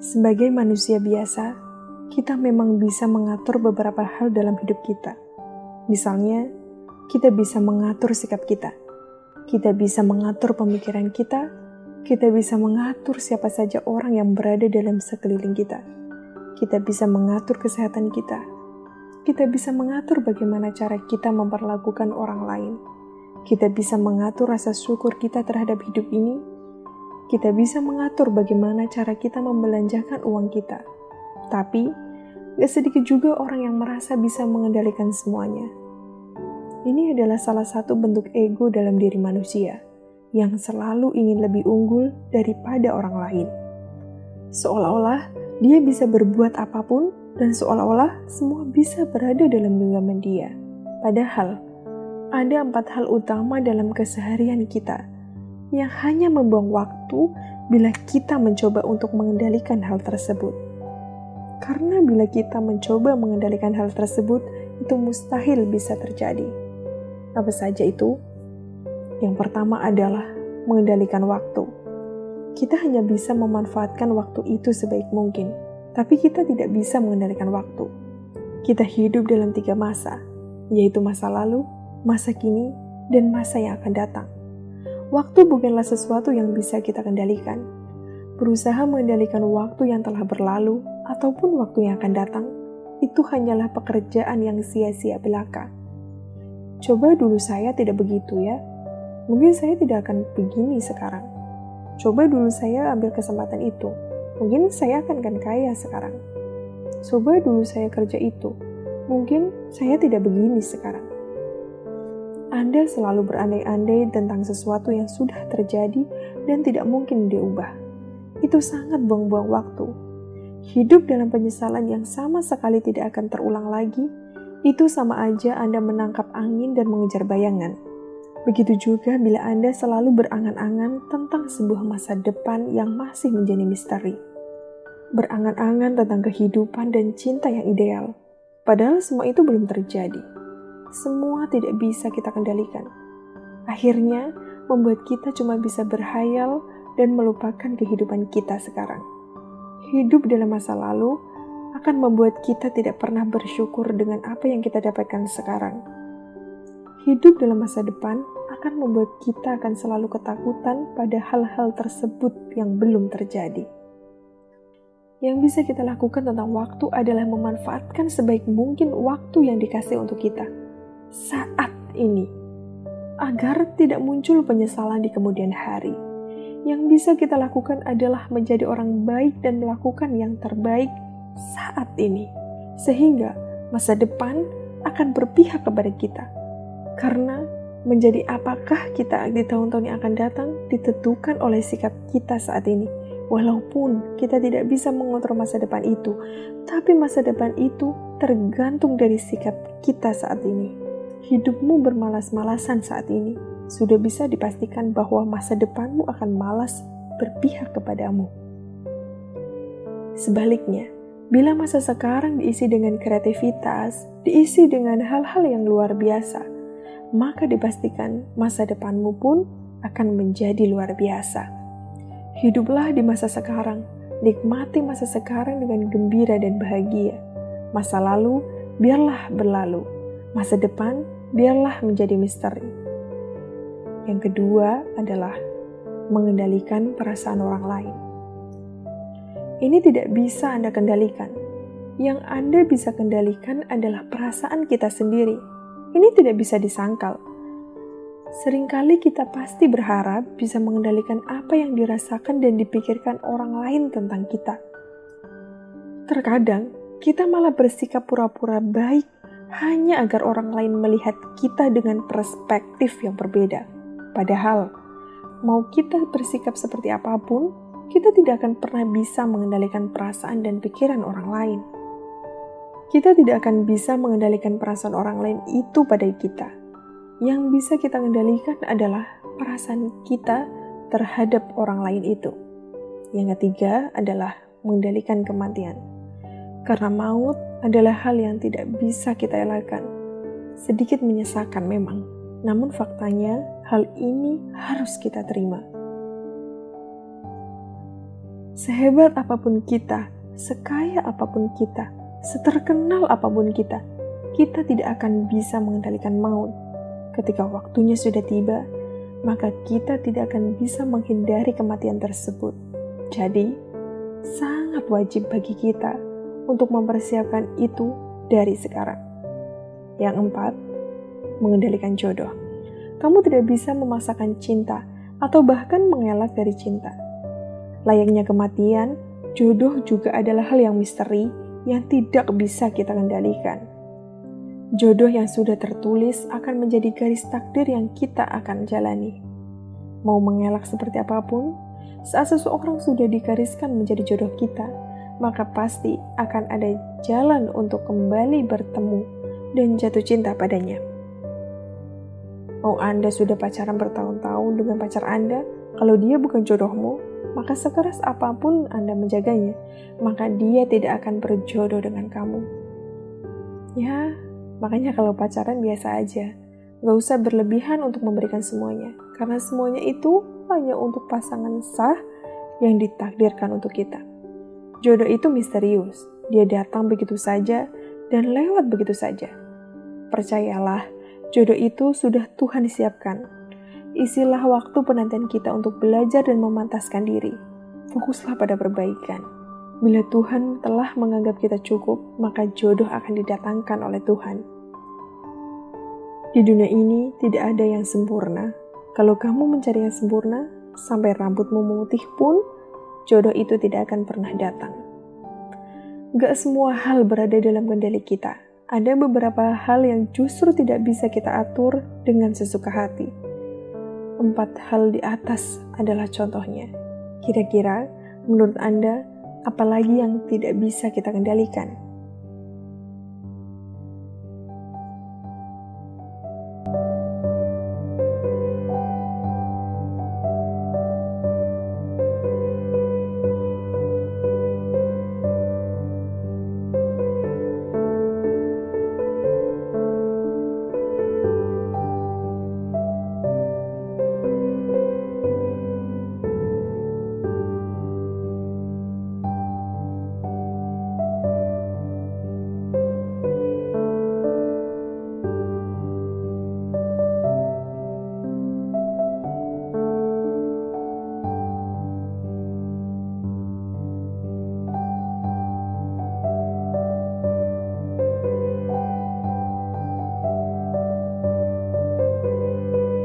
Sebagai manusia biasa, kita memang bisa mengatur beberapa hal dalam hidup kita. Misalnya, kita bisa mengatur sikap kita. Kita bisa mengatur pemikiran kita. Kita bisa mengatur siapa saja orang yang berada dalam sekeliling kita. Kita bisa mengatur kesehatan kita. Kita bisa mengatur bagaimana cara kita memperlakukan orang lain. Kita bisa mengatur rasa syukur kita terhadap hidup ini. Kita bisa mengatur bagaimana cara kita membelanjakan uang kita. Tapi, gak sedikit juga orang yang merasa bisa mengendalikan semuanya. Ini adalah salah satu bentuk ego dalam diri manusia, yang selalu ingin lebih unggul daripada orang lain. Seolah-olah dia bisa berbuat apapun, dan seolah-olah semua bisa berada dalam genggaman dia. Padahal, ada 4 hal utama dalam keseharian kita, yang hanya membuang waktu bila kita mencoba untuk mengendalikan hal tersebut. Karena bila kita mencoba mengendalikan hal tersebut, itu mustahil bisa terjadi. Apa saja itu? Yang pertama adalah mengendalikan waktu. Kita hanya bisa memanfaatkan waktu itu sebaik mungkin, tapi kita tidak bisa mengendalikan waktu. Kita hidup dalam 3 masa, yaitu masa lalu, masa kini, dan masa yang akan datang. Waktu bukanlah sesuatu yang bisa kita kendalikan. Berusaha mengendalikan waktu yang telah berlalu ataupun waktu yang akan datang, itu hanyalah pekerjaan yang sia-sia belaka. Coba dulu saya tidak begitu ya. Mungkin saya tidak akan begini sekarang. Coba dulu saya ambil kesempatan itu. Mungkin saya akan kaya sekarang. Coba dulu saya kerja itu. Mungkin saya tidak begini sekarang. Anda selalu berandai-andai tentang sesuatu yang sudah terjadi dan tidak mungkin diubah. Itu sangat buang-buang waktu. Hidup dalam penyesalan yang sama sekali tidak akan terulang lagi, itu sama aja Anda menangkap angin dan mengejar bayangan. Begitu juga bila Anda selalu berangan-angan tentang sebuah masa depan yang masih menjadi misteri. Berangan-angan tentang kehidupan dan cinta yang ideal, padahal semua itu belum terjadi. Semua tidak bisa kita kendalikan. Akhirnya, membuat kita cuma bisa berhayal dan melupakan kehidupan kita sekarang. Hidup dalam masa lalu akan membuat kita tidak pernah bersyukur dengan apa yang kita dapatkan sekarang. Hidup dalam masa depan akan membuat kita akan selalu ketakutan pada hal-hal tersebut yang belum terjadi. Yang bisa kita lakukan tentang waktu adalah memanfaatkan sebaik mungkin waktu yang dikasih untuk kita saat ini, agar tidak muncul penyesalan di kemudian hari. Yang bisa kita lakukan adalah menjadi orang baik dan melakukan yang terbaik saat ini, sehingga masa depan akan berpihak kepada kita. Karena menjadi apakah kita di tahun-tahun yang akan datang ditentukan oleh sikap kita saat ini. Walaupun kita tidak bisa mengontrol masa depan itu, tapi masa depan itu tergantung dari sikap kita saat ini. Hidupmu bermalas-malasan saat ini, sudah bisa dipastikan bahwa masa depanmu akan malas berpihak kepadamu. Sebaliknya, bila masa sekarang diisi dengan kreativitas, diisi dengan hal-hal yang luar biasa, maka dipastikan masa depanmu pun akan menjadi luar biasa. Hiduplah di masa sekarang, nikmati masa sekarang dengan gembira dan bahagia. Masa lalu, biarlah berlalu. Masa depan, biarlah menjadi misteri. Yang kedua adalah mengendalikan perasaan orang lain. Ini tidak bisa Anda kendalikan. Yang Anda bisa kendalikan adalah perasaan kita sendiri. Ini tidak bisa disangkal. Seringkali kita pasti berharap bisa mengendalikan apa yang dirasakan dan dipikirkan orang lain tentang kita. Terkadang, kita malah bersikap pura-pura baik hanya agar orang lain melihat kita dengan perspektif yang berbeda. Padahal, mau kita bersikap seperti apapun, kita tidak akan pernah bisa mengendalikan perasaan dan pikiran orang lain. Kita tidak akan bisa mengendalikan perasaan orang lain itu pada kita. Yang bisa kita kendalikan adalah perasaan kita terhadap orang lain itu. Yang ketiga adalah mengendalikan kematian. Karena maut adalah hal yang tidak bisa kita elakkan. Sedikit menyesakan memang, namun faktanya hal ini harus kita terima. Sehebat apapun kita, sekaya apapun kita, seterkenal apapun kita tidak akan bisa mengendalikan maut. Ketika waktunya sudah tiba, maka kita tidak akan bisa menghindari kematian tersebut. Jadi, sangat wajib bagi kita untuk mempersiapkan itu dari sekarang. Yang 4, mengendalikan jodoh. Kamu tidak bisa memaksakan cinta atau bahkan mengelak dari cinta. Layaknya kematian, jodoh juga adalah hal yang misteri yang tidak bisa kita kendalikan. Jodoh yang sudah tertulis akan menjadi garis takdir yang kita akan jalani. Mau mengelak seperti apapun, saat seseorang sudah digariskan menjadi jodoh kita, maka pasti akan ada jalan untuk kembali bertemu dan jatuh cinta padanya. Mau Anda sudah pacaran bertahun-tahun dengan pacar Anda, kalau dia bukan jodohmu, maka sekeras apapun Anda menjaganya, maka dia tidak akan berjodoh dengan kamu. Ya, makanya kalau pacaran biasa aja, gak usah berlebihan untuk memberikan semuanya, karena semuanya itu hanya untuk pasangan sah yang ditakdirkan untuk kita. Jodoh itu misterius, dia datang begitu saja dan lewat begitu saja. Percayalah, jodoh itu sudah Tuhan siapkan. Isilah waktu penantian kita untuk belajar dan memantaskan diri. Fokuslah pada perbaikan. Bila Tuhan telah menganggap kita cukup, maka jodoh akan didatangkan oleh Tuhan. Di dunia ini tidak ada yang sempurna. Kalau kamu mencari yang sempurna, sampai rambutmu memutih pun, jodoh itu tidak akan pernah datang. Gak semua hal berada dalam kendali kita. Ada beberapa hal yang justru tidak bisa kita atur dengan sesuka hati. 4 hal di atas adalah contohnya. Kira-kira menurut Anda, apalagi yang tidak bisa kita kendalikan?